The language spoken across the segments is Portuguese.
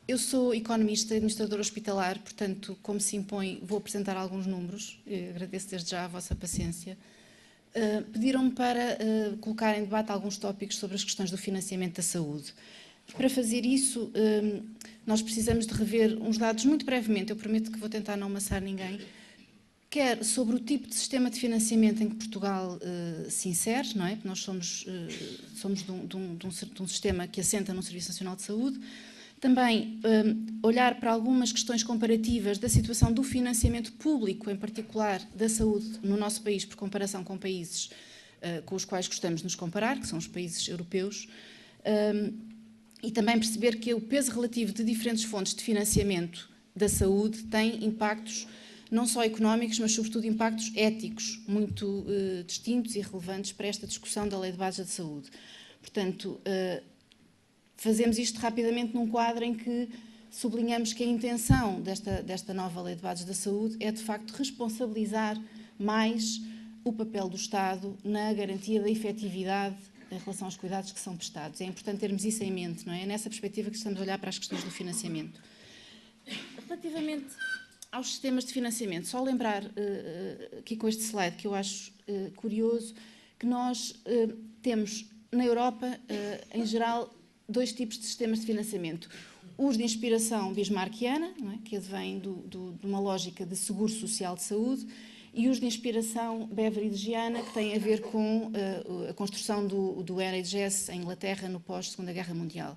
Eu sou economista e administradora hospitalar, portanto, como se impõe, vou apresentar alguns números. Agradeço desde já a vossa paciência. Pediram-me para colocar em debate alguns tópicos sobre as questões do financiamento da saúde. Para fazer isso, nós precisamos de rever uns dados muito brevemente, eu prometo que vou tentar não amassar ninguém, quer sobre o tipo de sistema de financiamento em que Portugal se insere, não é? Nós somos de um sistema que assenta num Serviço Nacional de Saúde. Também olhar para algumas questões comparativas da situação do financiamento público, em particular da saúde no nosso país, por comparação com países com os quais gostamos de nos comparar, que são os países europeus, e também perceber que o peso relativo de diferentes fontes de financiamento da saúde tem impactos não só económicos, mas sobretudo impactos éticos muito distintos e relevantes para esta discussão da Lei de Bases da Saúde. Portanto, fazemos isto rapidamente num quadro em que sublinhamos que a intenção desta nova Lei de Bases da Saúde é, de facto, responsabilizar mais o papel do Estado na garantia da efetividade em relação aos cuidados que são prestados. É importante termos isso em mente, não é? É nessa perspectiva que estamos a olhar para as questões do financiamento. Relativamente aos sistemas de financiamento, só lembrar aqui com este slide que eu acho curioso, que nós temos na Europa, em geral, dois tipos de sistemas de financiamento. Os de inspiração bismarckiana, não é? Que advêm de uma lógica de seguro social de saúde, e os de inspiração beveridgiana, que têm a ver com a construção do NHS em Inglaterra no pós-Segunda Guerra Mundial.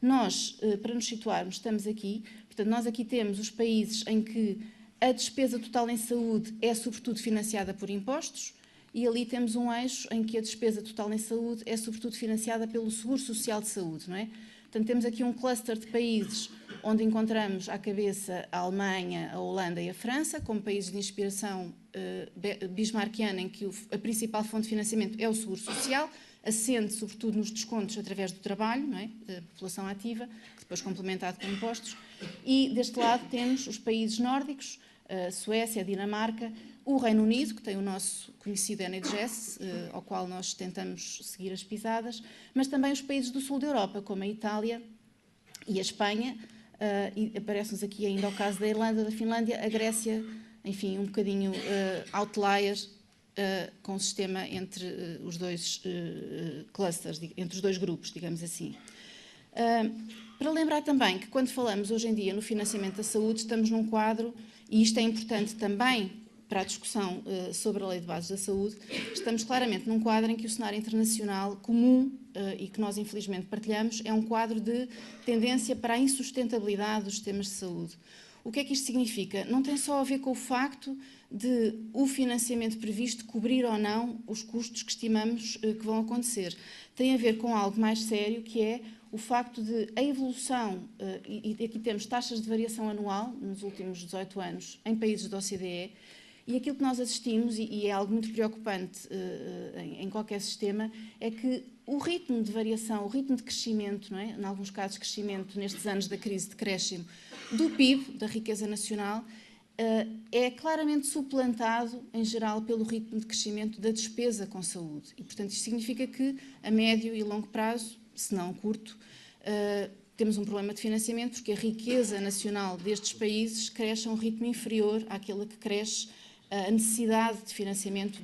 Nós, para nos situarmos, estamos aqui, portanto, nós aqui temos os países em que a despesa total em saúde é sobretudo financiada por impostos, e ali temos um eixo em que a despesa total em saúde é sobretudo financiada pelo Seguro Social de Saúde, não é? Portanto, temos aqui um cluster de países onde encontramos à cabeça a Alemanha, a Holanda e a França, como países de inspiração bismarckiana, em que a principal fonte de financiamento é o Seguro Social, assente sobretudo nos descontos através do trabalho, não é? Da população ativa, depois complementado com impostos. E deste lado temos os países nórdicos, a Suécia, a Dinamarca, o Reino Unido, que tem o nosso conhecido NHS, ao qual nós tentamos seguir as pisadas, mas também os países do sul da Europa, como a Itália e a Espanha, e aparece-nos aqui ainda o caso da Irlanda, da Finlândia, a Grécia, enfim, um bocadinho outliers, com o sistema entre os dois clusters, entre os dois grupos, digamos assim. Para lembrar também que quando falamos hoje em dia no financiamento da saúde, estamos num quadro, e isto é importante também para a discussão sobre a Lei de Bases da Saúde, estamos claramente num quadro em que o cenário internacional comum, e que nós infelizmente partilhamos, é um quadro de tendência para a insustentabilidade dos sistemas de saúde. O que é que isto significa? Não tem só a ver com o facto de o financiamento previsto cobrir ou não os custos que estimamos que vão acontecer. Tem a ver com algo mais sério, que é o facto de a evolução, e aqui temos taxas de variação anual nos últimos 18 anos em países da OCDE, e aquilo que nós assistimos, e é algo muito preocupante em qualquer sistema, é que o ritmo de variação, o ritmo de crescimento, não é? Em alguns casos crescimento nestes anos da crise de decréscimo do PIB, da riqueza nacional, é claramente suplantado, em geral, pelo ritmo de crescimento da despesa com saúde. E, portanto, isto significa que, a médio e longo prazo, se não curto, temos um problema de financiamento, porque a riqueza nacional destes países cresce a um ritmo inferior àquele que cresce a necessidade de financiamento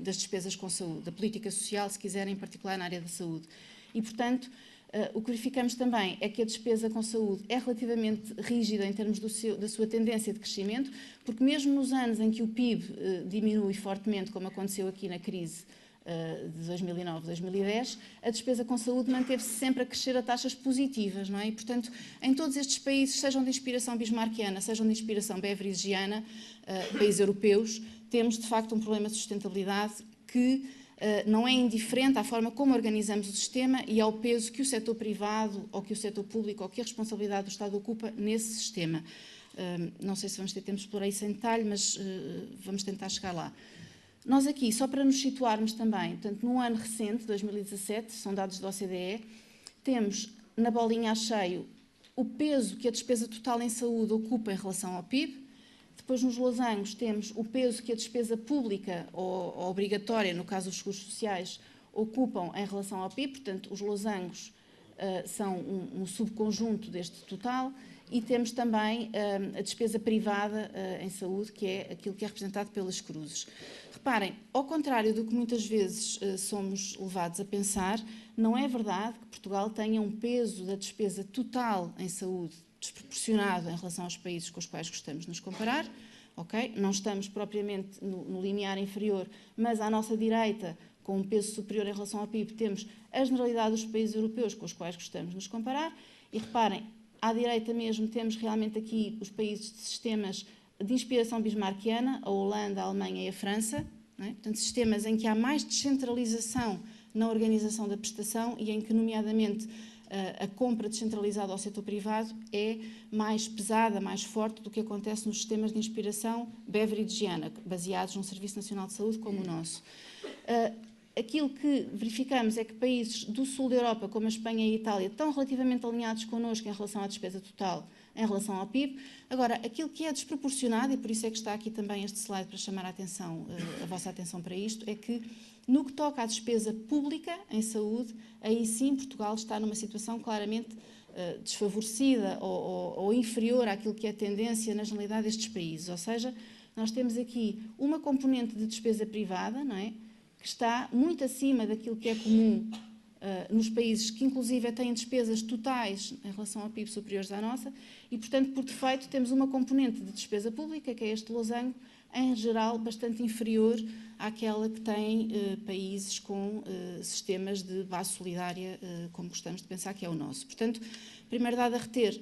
das despesas com saúde, da política social, se quiserem, em particular na área da saúde. E, portanto, o que verificamos também é que a despesa com saúde é relativamente rígida em termos da sua tendência de crescimento, porque mesmo nos anos em que o PIB diminui fortemente, como aconteceu aqui na crise de 2009, 2010, a despesa com saúde manteve-se sempre a crescer a taxas positivas, não é? E, portanto, em todos estes países, sejam de inspiração bismarckiana, sejam de inspiração beveridgiana, países europeus, temos, de facto, um problema de sustentabilidade que não é indiferente à forma como organizamos o sistema e ao peso que o setor privado, ou que o setor público, ou que a responsabilidade do Estado ocupa nesse sistema. Não sei se vamos ter tempo de explorar isso em detalhe, mas vamos tentar chegar lá. Nós aqui, só para nos situarmos também, portanto, num ano recente, 2017, são dados da OCDE, temos na bolinha a cheio o peso que a despesa total em saúde ocupa em relação ao PIB. Depois, nos losangos, temos o peso que a despesa pública ou obrigatória, no caso dos seguros sociais, ocupam em relação ao PIB. Portanto, os losangos são um subconjunto deste total, e temos também a despesa privada em saúde, que é aquilo que é representado pelas cruzes. Reparem, ao contrário do que muitas vezes somos levados a pensar, não é verdade que Portugal tenha um peso da despesa total em saúde desproporcionado em relação aos países com os quais gostamos de nos comparar. Okay? Não estamos propriamente no limiar inferior, mas à nossa direita, com um peso superior em relação ao PIB, temos a generalidade dos países europeus com os quais gostamos de nos comparar. E reparem, à direita mesmo temos realmente aqui os países de sistemas de inspiração bismarckiana, a Holanda, a Alemanha e a França. Não é? Portanto, sistemas em que há mais descentralização na organização da prestação e em que, nomeadamente, a compra descentralizada ao setor privado é mais pesada, mais forte do que acontece nos sistemas de inspiração beveridgiana, baseados num Serviço Nacional de Saúde como o nosso. Aquilo que verificamos é que países do sul da Europa, como a Espanha e a Itália, estão relativamente alinhados connosco em relação à despesa total, em relação ao PIB. Agora, aquilo que é desproporcionado, e por isso é que está aqui também este slide para chamar a vossa atenção para isto, é que no que toca à despesa pública em saúde, aí sim Portugal está numa situação claramente desfavorecida ou inferior àquilo que é a tendência na generalidade destes países. Ou seja, nós temos aqui uma componente de despesa privada, não é? Que está muito acima daquilo que é comum nos países que inclusive têm despesas totais em relação ao PIB superiores à nossa e, portanto, por defeito, temos uma componente de despesa pública, que é este losango, em geral bastante inferior àquela que tem países com sistemas de base solidária, como gostamos de pensar que é o nosso. Portanto, primeiro dado a reter,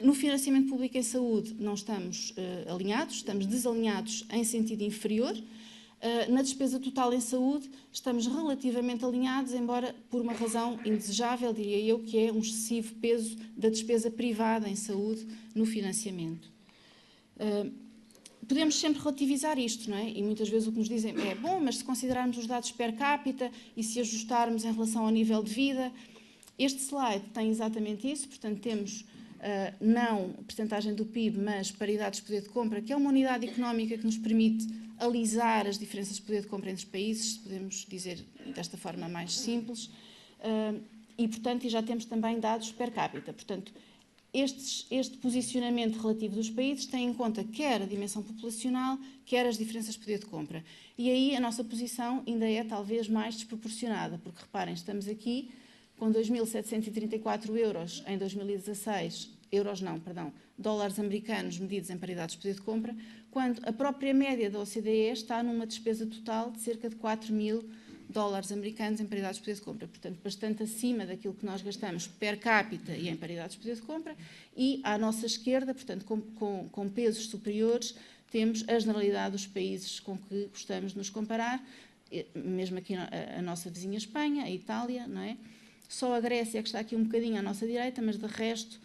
no financiamento público em saúde não estamos alinhados, estamos desalinhados em sentido inferior. Na despesa total em saúde estamos relativamente alinhados, embora por uma razão indesejável, diria eu, que é um excessivo peso da despesa privada em saúde no financiamento. Podemos sempre relativizar isto, não é? E muitas vezes o que nos dizem é, bom, mas se considerarmos os dados per capita e se ajustarmos em relação ao nível de vida, este slide tem exatamente isso, portanto temos não percentagem do PIB, mas paridades de poder de compra, que é uma unidade económica que nos permite alisar as diferenças de poder de compra entre os países, se podemos dizer desta forma mais simples, e portanto já temos também dados per capita. Portanto, este posicionamento relativo dos países tem em conta quer a dimensão populacional, quer as diferenças de poder de compra. E aí a nossa posição ainda é talvez mais desproporcionada, porque reparem, estamos aqui com 2.734 euros em 2016, dólares americanos medidos em paridades de poder de compra, quando a própria média da OCDE está numa despesa total de cerca de 4.000 dólares americanos em paridades de poder de compra. Portanto, bastante acima daquilo que nós gastamos per capita e em paridades de poder de compra. E à nossa esquerda, portanto, com pesos superiores, temos a generalidade dos países com que gostamos de nos comparar, mesmo aqui a nossa vizinha Espanha, a Itália, não é? Só a Grécia que está aqui um bocadinho à nossa direita, mas de resto,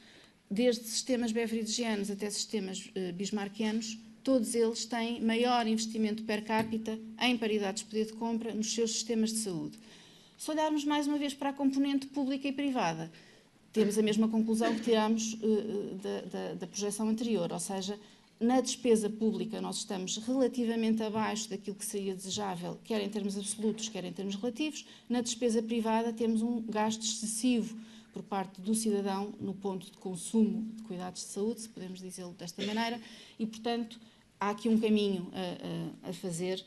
desde sistemas beveridgianos até sistemas bismarckianos, todos eles têm maior investimento per capita em paridades de poder de compra nos seus sistemas de saúde. Se olharmos mais uma vez para a componente pública e privada, temos a mesma conclusão que tiramos da projeção anterior, ou seja, na despesa pública nós estamos relativamente abaixo daquilo que seria desejável, quer em termos absolutos, quer em termos relativos. Na despesa privada temos um gasto excessivo por parte do cidadão no ponto de consumo de cuidados de saúde, se podemos dizê-lo desta maneira, e, portanto, há aqui um caminho a fazer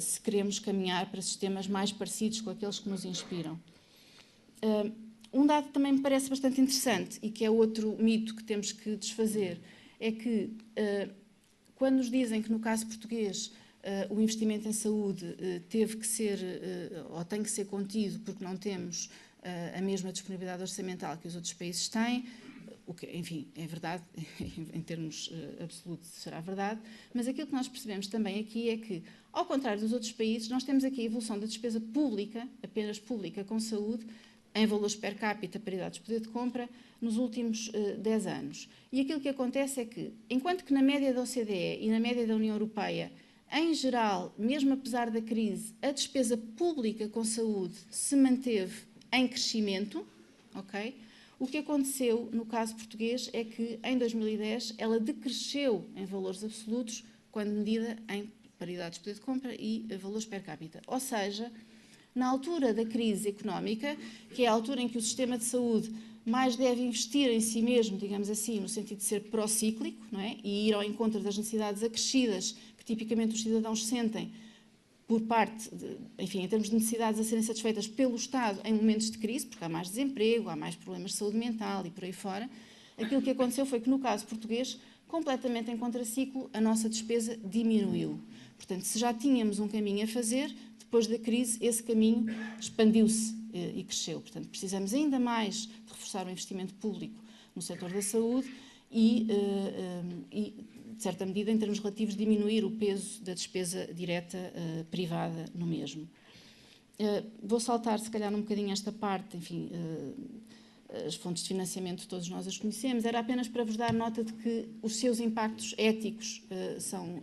se queremos caminhar para sistemas mais parecidos com aqueles que nos inspiram. Um dado que também me parece bastante interessante e que é outro mito que temos que desfazer é que, quando nos dizem que no caso português o investimento em saúde teve que ser ou tem que ser contido porque não temos a mesma disponibilidade orçamental que os outros países têm, o que, enfim, é verdade, em termos absolutos será verdade, mas aquilo que nós percebemos também aqui é que, ao contrário dos outros países, nós temos aqui a evolução da despesa pública, apenas pública com saúde, em valores per capita, paridades de poder de compra, nos últimos 10 anos. E aquilo que acontece é que, enquanto que na média da OCDE e na média da União Europeia, em geral, mesmo apesar da crise, a despesa pública com saúde se manteve em crescimento, ok? O que aconteceu no caso português é que, em 2010, ela decresceu em valores absolutos, quando medida em paridades de poder de compra e valores per capita. Ou seja, na altura da crise económica, que é a altura em que o sistema de saúde mais deve investir em si mesmo, digamos assim, no sentido de ser procíclico, não é? E ir ao encontro das necessidades acrescidas que tipicamente os cidadãos sentem por parte, enfim, em termos de necessidades a serem satisfeitas pelo Estado em momentos de crise, porque há mais desemprego, há mais problemas de saúde mental e por aí fora. Aquilo que aconteceu foi que, no caso português, completamente em contraciclo, a nossa despesa diminuiu. Portanto, se já tínhamos um caminho a fazer, depois da crise, esse caminho expandiu-se e cresceu. Portanto, precisamos ainda mais de reforçar o investimento público no setor da saúde e de certa medida, em termos relativos, diminuir o peso da despesa direta privada no mesmo. Vou saltar, se calhar, um bocadinho esta parte, enfim, as fontes de financiamento todos nós as conhecemos, era apenas para vos dar nota de que os seus impactos éticos são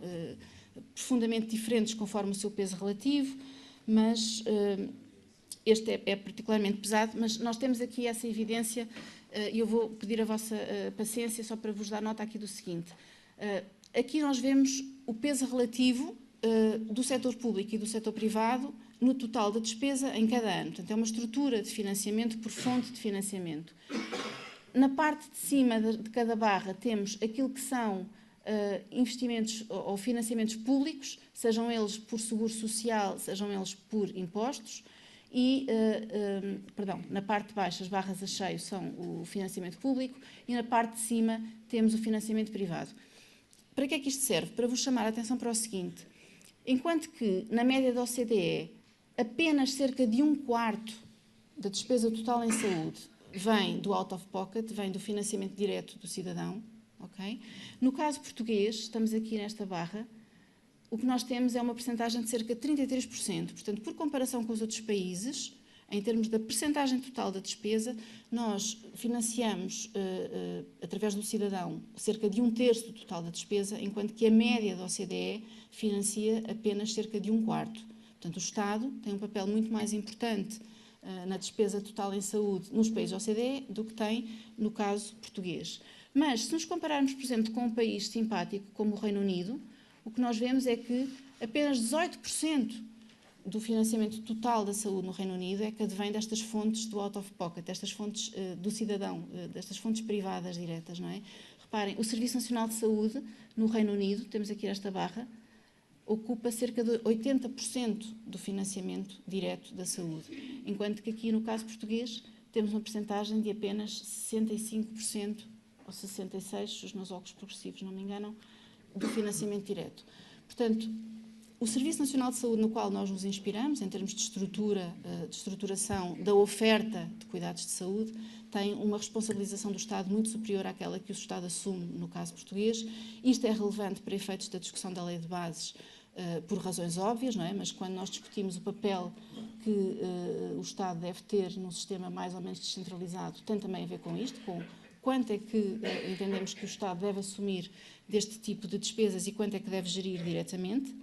profundamente diferentes conforme o seu peso relativo, mas este é particularmente pesado, mas nós temos aqui essa evidência e eu vou pedir a vossa paciência só para vos dar nota aqui do seguinte. Aqui nós vemos o peso relativo do setor público e do setor privado no total da despesa em cada ano. Portanto, é uma estrutura de financiamento por fonte de financiamento. Na parte de cima de cada barra temos aquilo que são investimentos ou financiamentos públicos, sejam eles por seguro social, sejam eles por impostos, e, na parte de baixo as barras a cheio são o financiamento público e na parte de cima temos o financiamento privado. Para que é que isto serve? Para vos chamar a atenção para o seguinte: enquanto que na média da OCDE apenas cerca de 1/4 da despesa total em saúde vem do out of pocket, vem do financiamento direto do cidadão, ok? No caso português, estamos aqui nesta barra, o que nós temos é uma percentagem de cerca de 33%. Portanto, por comparação com os outros países, em termos da percentagem total da despesa, nós financiamos, através do cidadão, cerca de 1/3 do total da despesa, enquanto que a média da OCDE financia apenas cerca de 1/4. Portanto, o Estado tem um papel muito mais importante na despesa total em saúde nos países da OCDE do que tem no caso português. Mas, se nos compararmos, por exemplo, com um país simpático como o Reino Unido, o que nós vemos é que apenas 18% do financiamento total da saúde no Reino Unido é que advém destas fontes do out of pocket, destas fontes do cidadão, destas fontes privadas diretas, não é? Reparem, o Serviço Nacional de Saúde no Reino Unido, temos aqui esta barra, ocupa cerca de 80% do financiamento direto da saúde, enquanto que aqui, no caso português, temos uma percentagem de apenas 65% ou 66%, se os meus óculos progressivos não me enganam, do financiamento direto. Portanto, o Serviço Nacional de Saúde no qual nós nos inspiramos, em termos de estrutura, de estruturação da oferta de cuidados de saúde, tem uma responsabilização do Estado muito superior àquela que o Estado assume no caso português. Isto é relevante para efeitos da discussão da Lei de Bases, por razões óbvias, não é? Mas quando nós discutimos o papel que o Estado deve ter num sistema mais ou menos descentralizado, tem também a ver com isto, com quanto é que entendemos que o Estado deve assumir deste tipo de despesas e quanto é que deve gerir diretamente,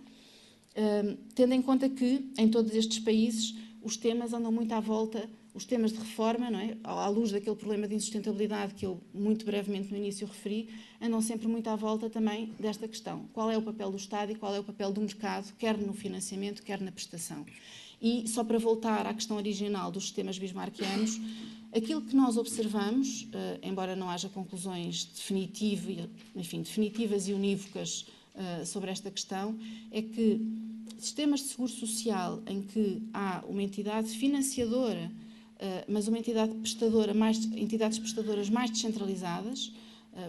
tendo em conta que, em todos estes países, os temas andam muito à volta, os temas de reforma, não é? À luz daquele problema de insustentabilidade que eu muito brevemente no início referi, andam sempre muito à volta também desta questão. Qual é o papel do Estado e qual é o papel do mercado, quer no financiamento, quer na prestação. E, só para voltar à questão original dos sistemas bismarckianos, aquilo que nós observamos, embora não haja conclusões definitivas e unívocas sobre esta questão, é que sistemas de seguro social em que há uma entidade financiadora, mas uma entidade prestadora, entidades prestadoras mais descentralizadas,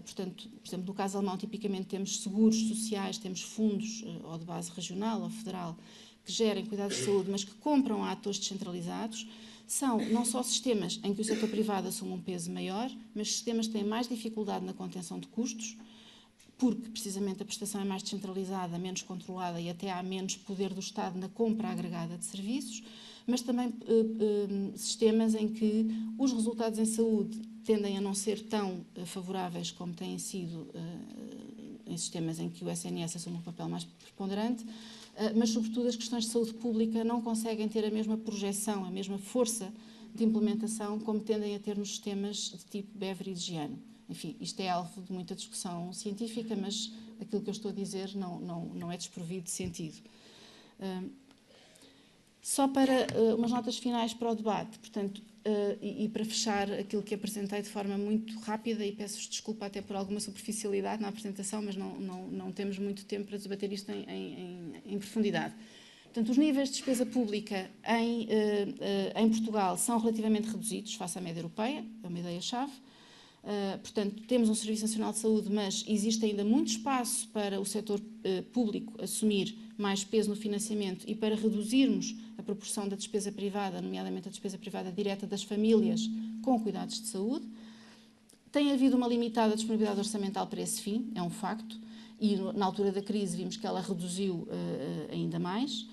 portanto, por exemplo, no caso alemão, tipicamente temos seguros sociais, temos fundos, ou de base regional ou federal, que gerem cuidados de saúde, mas que compram a atores descentralizados. São não só sistemas em que o setor privado assume um peso maior, mas sistemas que têm mais dificuldade na contenção de custos, porque precisamente a prestação é mais descentralizada, menos controlada e até há menos poder do Estado na compra agregada de serviços, mas também sistemas em que os resultados em saúde tendem a não ser tão favoráveis como têm sido em sistemas em que o SNS assume um papel mais preponderante, mas sobretudo as questões de saúde pública não conseguem ter a mesma projeção, a mesma força de implementação como tendem a ter nos sistemas de tipo beveridgiano. Enfim, isto é alvo de muita discussão científica, mas aquilo que eu estou a dizer não é desprovido de sentido. Só para umas notas finais para o debate, portanto, e para fechar aquilo que apresentei de forma muito rápida, e peço-vos desculpa até por alguma superficialidade na apresentação, mas não temos muito tempo para debater isto em profundidade. Portanto, os níveis de despesa pública em Portugal são relativamente reduzidos face à média europeia, é uma ideia-chave. Portanto, temos um Serviço Nacional de Saúde, mas existe ainda muito espaço para o setor público assumir mais peso no financiamento e para reduzirmos a proporção da despesa privada, nomeadamente a despesa privada direta das famílias com cuidados de saúde. Tem havido uma limitada disponibilidade orçamental para esse fim, é um facto, e na altura da crise vimos que ela reduziu ainda mais.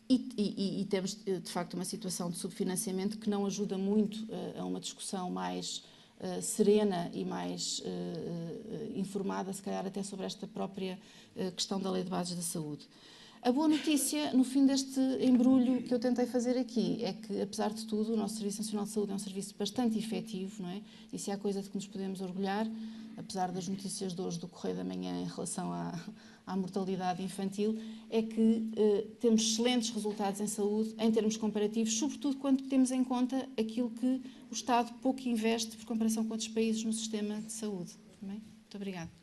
E temos, de facto, uma situação de subfinanciamento que não ajuda muito a uma discussão mais serena e mais informada, se calhar até sobre esta própria questão da Lei de Bases da Saúde. A boa notícia, no fim deste embrulho que eu tentei fazer aqui, é que, apesar de tudo, o nosso Serviço Nacional de Saúde é um serviço bastante efetivo, não é? E se há coisa de que nos podemos orgulhar, apesar das notícias de hoje do Correio da Manhã em relação à mortalidade infantil, é que temos excelentes resultados em saúde, em termos comparativos, sobretudo quando temos em conta aquilo que o Estado pouco investe por comparação com outros países no sistema de saúde. Muito obrigada.